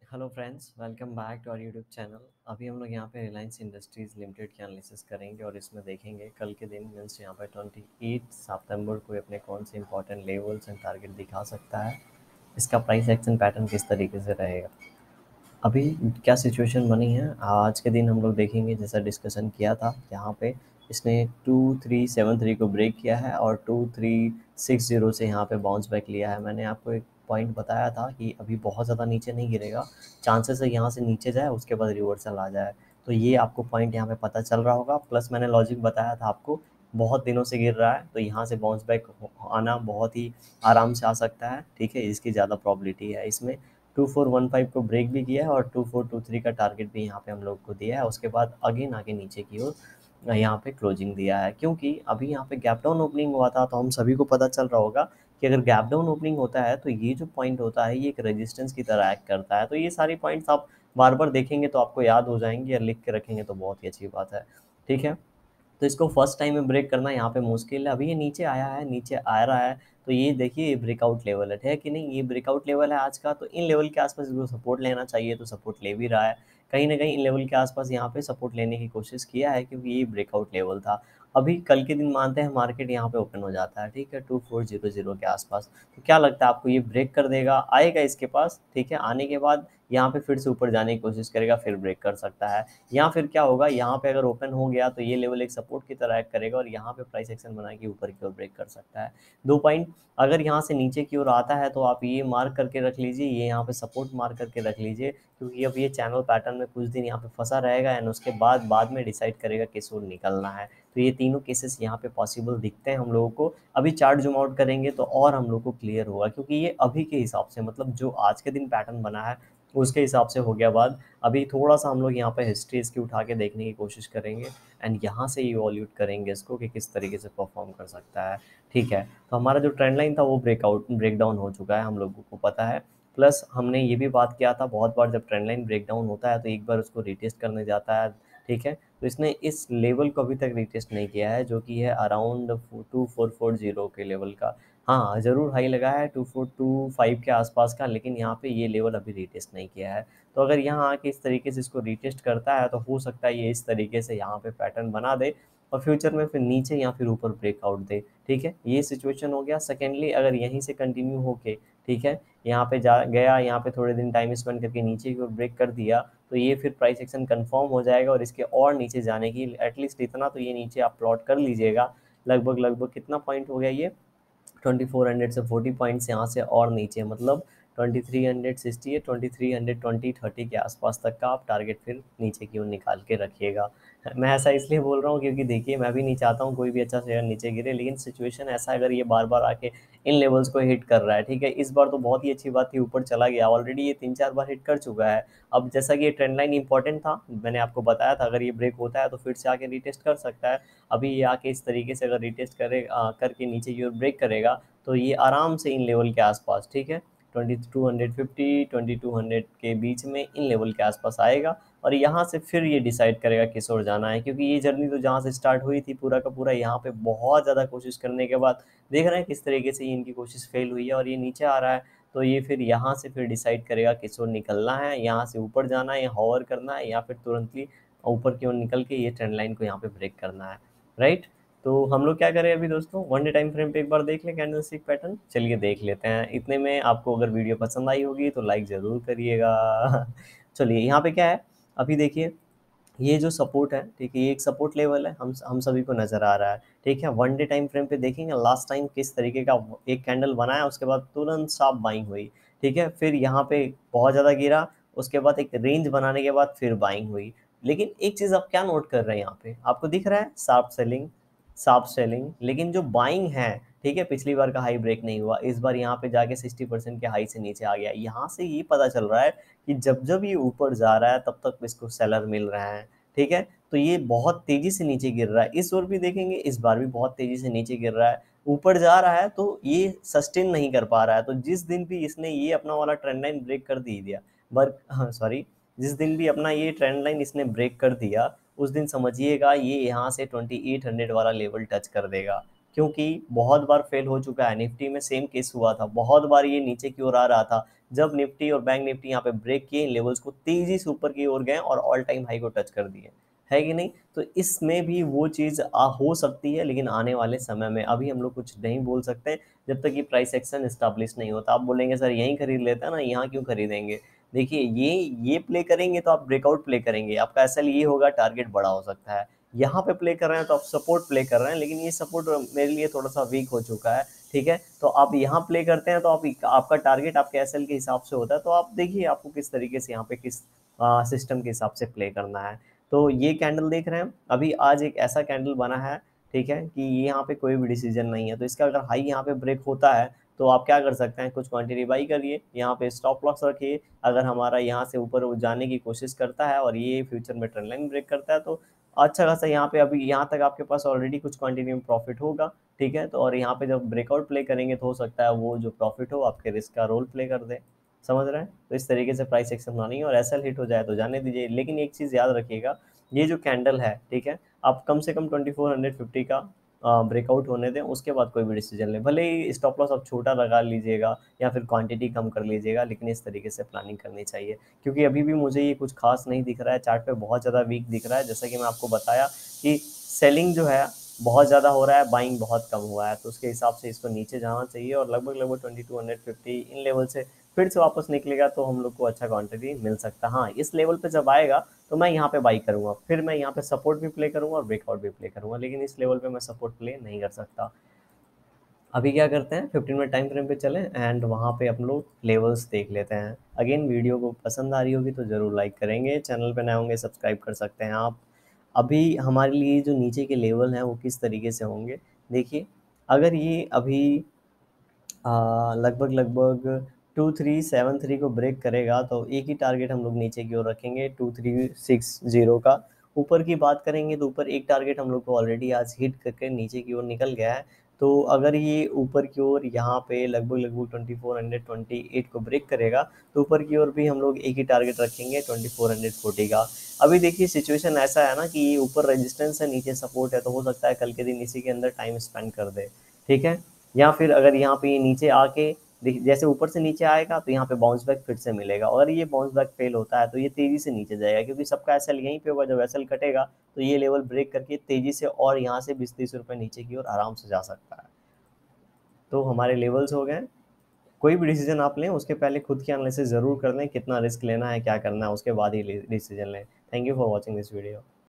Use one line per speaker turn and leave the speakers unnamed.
Hello friends, welcome back to our YouTube channel. अभी हम लोग यहाँ पे रिलायंस इंडस्ट्रीज़ लिमिटेड की एनालिसिस करेंगे और इसमें देखेंगे कल के दिन मीन्स यहाँ पे 28 सितंबर को अपने कौन से इंपॉर्टेंट लेवल्स एंड टारगेट दिखा सकता है। इसका प्राइस एक्शन पैटर्न किस तरीके से रहेगा। अभी क्या सिचुएशन बनी है आज के दिन हम लोग देखेंगे। जैसा डिस्कशन किया था यहाँ पे इसने 2373 को ब्रेक किया है और 2360 से यहाँ पे बाउंस बैक लिया है। मैंने आपको एक पॉइंट बताया था कि अभी बहुत ज़्यादा नीचे नहीं गिरेगा, चांसेस है यहाँ से नीचे जाए उसके बाद रिवर्सल आ जाए। तो ये आपको पॉइंट यहाँ पे पता चल रहा होगा। प्लस मैंने लॉजिक बताया था आपको, बहुत दिनों से गिर रहा है तो यहाँ से बाउंस बैक आना बहुत ही आराम से आ सकता है। ठीक है, इसकी ज़्यादा प्रॉबिलिटी है इसमें। 2415 को ब्रेक भी किया है और 2423 का टारगेट भी यहाँ पे हम लोग को दिया है। उसके बाद अगेन आगे नीचे की ओर यहाँ पे क्लोजिंग दिया है, क्योंकि अभी यहाँ पे गैप डाउन ओपनिंग हुआ था तो हम सभी को पता चल रहा होगा कि अगर गैप डाउन ओपनिंग होता है तो ये जो पॉइंट होता है ये एक रेजिस्टेंस की तरह एक्ट करता है। तो ये सारी पॉइंट्स आप बार बार देखेंगे तो आपको याद हो जाएंगे और लिख के रखेंगे तो बहुत ही अच्छी बात है। ठीक है, तो इसको फर्स्ट टाइम में ब्रेक करना यहाँ पे मुश्किल है। अभी ये नीचे आया है, नीचे आ रहा है तो ये देखिए ये ब्रेकआउट लेवल है कि नहीं। ये ब्रेकआउट लेवल है आज का, तो इन लेवल के आसपास इसको सपोर्ट लेना चाहिए तो सपोर्ट ले भी रहा है। कहीं ना कहीं इन लेवल के आसपास यहाँ पे सपोर्ट लेने की कोशिश किया है क्योंकि ये ब्रेकआउट लेवल था। अभी कल के दिन मानते हैं मार्केट यहाँ पे ओपन हो जाता है, ठीक है, 2400 के आसपास। तो क्या लगता है आपको ये ब्रेक कर देगा, आएगा इसके पास? ठीक है, आने के बाद यहाँ पे फिर से ऊपर जाने की कोशिश करेगा, फिर ब्रेक कर सकता है। या फिर क्या होगा, यहाँ पे अगर ओपन हो गया तो ये लेवल एक सपोर्ट की तरह एक्ट करेगा और यहाँ पे प्राइस एक्शन बना के ऊपर की ओर ब्रेक कर सकता है। दो पॉइंट, अगर यहाँ से नीचे की ओर आता है तो आप ये मार्क करके रख लीजिए, ये यहाँ पे सपोर्ट मार्क करके रख लीजिए, क्योंकि अब ये चैनल पैटर्न में कुछ दिन यहाँ पे फंसा रहेगा एंड उसके बाद में डिसाइड करेगा किस ओर निकलना है। तो ये तीनों केसेस यहाँ पे पॉसिबल दिखते हैं हम लोगों को। अभी चार्ट जूम आउट करेंगे तो और हम लोग को क्लियर होगा, क्योंकि ये अभी के हिसाब से मतलब जो आज के दिन पैटर्न बना है उसके हिसाब से हो गया बात। अभी थोड़ा सा हम लोग यहाँ पे हिस्ट्री इसकी उठा के देखने की कोशिश करेंगे एंड यहाँ से इवॉल्यूट करेंगे इसको कि किस तरीके से परफॉर्म कर सकता है। ठीक है, तो हमारा जो ट्रेंड लाइन था वो ब्रेक डाउन हो चुका है, हम लोगों को पता है। प्लस हमने ये भी बात किया था बहुत बार, जब ट्रेंड लाइन ब्रेक डाउन होता है तो एक बार उसको रिटेस्ट करने जाता है। ठीक है, तो इसने इस लेवल को अभी तक रिटेस्ट नहीं किया है जो कि है अराउंड 2440 के लेवल का। हाँ, ज़रूर हाई लगा है 2425 के आसपास का, लेकिन यहाँ पे ये लेवल अभी रिटेस्ट नहीं किया है। तो अगर यहाँ आके इस तरीके से इसको रिटेस्ट करता है तो हो सकता है ये इस तरीके से यहाँ पे पैटर्न बना दे और फ्यूचर में फिर नीचे या फिर ऊपर ब्रेकआउट दे। ठीक है, ये सिचुएशन हो गया। सेकेंडली, अगर यहीं से कंटिन्यू होके, ठीक है, यहाँ पे जा गया, यहाँ पे थोड़े दिन टाइम स्पेंड करके नीचे की ओर ब्रेक कर दिया तो ये फिर प्राइस एक्शन कंफर्म हो जाएगा और इसके और नीचे जाने की एटलीस्ट इतना तो ये नीचे आप प्लॉट कर लीजिएगा। लगभग लगभग कितना पॉइंट हो गया ये, 2400 से 40 पॉइंट्स यहाँ से और नीचे, मतलब 2360 या 2320-30 के आसपास तक का आप टारगेट फिर नीचे की ओर निकाल के रखिएगा। मैं ऐसा इसलिए बोल रहा हूँ क्योंकि देखिए मैं भी नहीं चाहता हूँ कोई भी अच्छा शेयर नीचे गिरे, लेकिन सिचुएशन ऐसा अगर ये बार बार आके इन लेवल्स को हिट कर रहा है, ठीक है, इस बार तो बहुत ही अच्छी बात थी ऊपर चला गया, ऑलरेडी ये 3-4 बार हिट कर चुका है। अब जैसा कि ये ट्रेंड लाइन इंपॉर्टेंट था, मैंने आपको बताया था, अगर ये ब्रेक होता है तो फिर से आके रिटेस्ट कर सकता है। अभी ये आके इस तरीके से अगर रिटेस्ट करके नीचे की ओर ब्रेक करेगा तो ये आराम से इन लेवल के आसपास, ठीक है, 2250 2200 के बीच में इन लेवल के आसपास आएगा और यहाँ से फिर ये डिसाइड करेगा किस ओर जाना है। क्योंकि ये जर्नी तो जहाँ से स्टार्ट हुई थी पूरा का पूरा यहाँ पे बहुत ज़्यादा कोशिश करने के बाद देख रहे हैं किस तरीके से इनकी कोशिश फेल हुई है और ये नीचे आ रहा है। तो ये फिर यहाँ से फिर डिसाइड करेगा किस ओर निकलना है, यहाँ से ऊपर जाना है या हॉवर करना है या फिर तुरंतली ऊपर की ओर निकल के ये ट्रेंड लाइन को यहाँ पे ब्रेक करना है। राइट, तो हम लोग क्या करें अभी दोस्तों, वन डे टाइम फ्रेम पे एक बार देख लें कैंडलस्टिक पैटर्न। चलिए देख लेते हैं। इतने में आपको अगर वीडियो पसंद आई होगी तो लाइक ज़रूर करिएगा। चलिए यहाँ पे क्या है, अभी देखिए ये जो सपोर्ट है, ठीक है, ये एक सपोर्ट लेवल है, हम सभी को नज़र आ रहा है। ठीक है, वन डे टाइम फ्रेम पे देखेंगे लास्ट टाइम किस तरीके का एक कैंडल बनाया, उसके बाद तुरंत शार्प बाइंग हुई। ठीक है, फिर यहाँ पे बहुत ज़्यादा गिरा, उसके बाद एक रेंज बनाने के बाद फिर बाइंग हुई। लेकिन एक चीज़ आप क्या नोट कर रहे हैं, यहाँ पे आपको दिख रहा है शार्प सेलिंग, शार्प सेलिंग, लेकिन जो बाइंग है, ठीक है, पिछली बार का हाई ब्रेक नहीं हुआ, इस बार यहाँ पे जाके 60% के हाई से नीचे आ गया। यहाँ से ये पता चल रहा है कि जब जब ये ऊपर जा रहा है तब तक इसको सेलर मिल रहा है। ठीक है, तो ये बहुत तेजी से नीचे गिर रहा है, इस ओर भी देखेंगे इस बार भी बहुत तेजी से नीचे गिर रहा है, ऊपर जा रहा है तो ये सस्टेन नहीं कर पा रहा है। तो जिस दिन भी इसने ये अपना वाला ट्रेंड लाइन ब्रेक कर दी दिया, बट हाँ सॉरी, जिस दिन भी अपना ये ट्रेंड लाइन इसने ब्रेक कर दिया उस दिन समझिएगा ये यहाँ से 2800 वाला लेवल टच कर देगा, क्योंकि बहुत बार फेल हो चुका है। निफ्टी में सेम केस हुआ था, बहुत बार ये नीचे की ओर आ रहा था जब निफ्टी और बैंक निफ्टी यहाँ पे ब्रेक किए इन लेवल्स को, तेजी से ऊपर की ओर गए और ऑल टाइम हाई को टच कर दिए, है कि नहीं। तो इसमें भी वो चीज़ हो सकती है, लेकिन आने वाले समय में अभी हम लोग कुछ नहीं बोल सकते जब तक कि प्राइस एक्शन स्टैब्लिश नहीं होता। आप बोलेंगे सर यहीं खरीद लेते हैं ना, यहाँ क्यों खरीदेंगे। देखिए ये प्ले करेंगे तो आप ब्रेकआउट प्ले करेंगे, आपका एसएल ये होगा, टारगेट बड़ा हो सकता है। यहाँ पे प्ले कर रहे हैं तो आप सपोर्ट प्ले कर रहे हैं, लेकिन ये सपोर्ट मेरे लिए थोड़ा सा वीक हो चुका है, ठीक है। तो आप यहाँ प्ले करते हैं तो आपका टारगेट आपके एसएल के हिसाब से होता है, तो आप देखिए आपको किस तरीके से यहाँ पे किस सिस्टम के हिसाब से प्ले करना है। तो ये कैंडल देख रहे हैं अभी, आज एक ऐसा कैंडल बना है, ठीक है, कि ये यहाँ पे कोई भी डिसीजन नहीं है। तो इसका अगर हाई यहाँ पे ब्रेक होता है तो आप क्या कर सकते हैं, कुछ क्वांटिटी बाई करिए, यहाँ पे स्टॉप लॉस रखिए। अगर हमारा यहाँ से ऊपर जाने की कोशिश करता है और ये फ्यूचर में ट्रेंड लाइन ब्रेक करता है तो अच्छा खासा यहाँ पे अभी यहाँ तक आपके पास ऑलरेडी कुछ क्वांटिटी में प्रॉफिट होगा, ठीक है। तो और यहाँ पे जब ब्रेकआउट प्ले करेंगे तो हो सकता है वो जो प्रॉफिट हो आपके रिस्क का रोल प्ले कर दे, समझ रहे हैं। तो इस तरीके से प्राइस एक्शन बनानी है, और एसएल हिट हो जाए तो जाने दीजिए। लेकिन एक चीज़ याद रखिएगा, ये जो कैंडल है, ठीक है, आप कम से कम 2450 का ब्रेकआउट होने दें, उसके बाद कोई भी डिसीजन लें। भले ही स्टॉप लॉस आप छोटा लगा लीजिएगा या फिर क्वांटिटी कम कर लीजिएगा, लेकिन इस तरीके से प्लानिंग करनी चाहिए। क्योंकि अभी भी मुझे ये कुछ खास नहीं दिख रहा है, चार्ट पे बहुत ज़्यादा वीक दिख रहा है। जैसा कि मैं आपको बताया कि सेलिंग जो है बहुत ज़्यादा हो रहा है, बाइंग बहुत कम हुआ है, तो उसके हिसाब से इसको नीचे जाना चाहिए और लगभग लगभग 2250 इन लेवल से फिर से वापस निकलेगा तो हम लोग को अच्छा क्वांटिटी मिल सकता है। हाँ, इस लेवल पे जब आएगा तो मैं यहाँ पे बाई करूँगा, फिर मैं यहाँ पे सपोर्ट भी प्ले करूँगा और ब्रेकआउट भी प्ले करूँगा, लेकिन इस लेवल पे मैं सपोर्ट प्ले नहीं कर सकता। अभी क्या करते हैं, 15 मिनट टाइम फ्रेम पे चलें एंड वहाँ पे हम लोग लेवल्स देख लेते हैं। अगेन वीडियो को पसंद आ रही होगी तो ज़रूर लाइक करेंगे, चैनल पे नए होंगे सब्सक्राइब कर सकते हैं आप। अभी हमारे लिए जो नीचे के लेवल हैं वो किस तरीके से होंगे, देखिए। अगर ये अभी लगभग लगभग 2373 को ब्रेक करेगा तो एक ही टारगेट हम लोग नीचे की ओर रखेंगे 2360 का। ऊपर की बात करेंगे तो ऊपर एक टारगेट हम लोग को ऑलरेडी आज हिट करके नीचे की ओर निकल गया है। तो अगर ये ऊपर की ओर यहाँ पे लगभग लगभग 2428 को ब्रेक करेगा तो ऊपर की ओर भी हम लोग एक ही टारगेट रखेंगे 2440 का। अभी देखिए सिचुएशन ऐसा है ना कि ये ऊपर रेजिस्टेंस है, नीचे सपोर्ट है, तो हो सकता है कल के दिन इसी के अंदर टाइम स्पेंड कर दे, ठीक है। या फिर अगर यहाँ पे नीचे आके जैसे ऊपर से नीचे आएगा तो यहाँ पे बाउंस बैक फिर से मिलेगा, और ये बाउंस बैक फेल होता है तो ये तेजी से नीचे जाएगा, क्योंकि सबका एसएल यहीं पे होगा। जब एसएल कटेगा तो ये लेवल ब्रेक करके तेजी से और यहाँ से 20-30 रुपए नीचे की ओर आराम से जा सकता है। तो हमारे लेवल्स हो गए। कोई भी डिसीजन आप लें उसके पहले खुद की एनालिसिस जरूर कर लें, कितना रिस्क लेना है, क्या करना है, उसके बाद ही डिसीजन लें। Thank you for watching this video.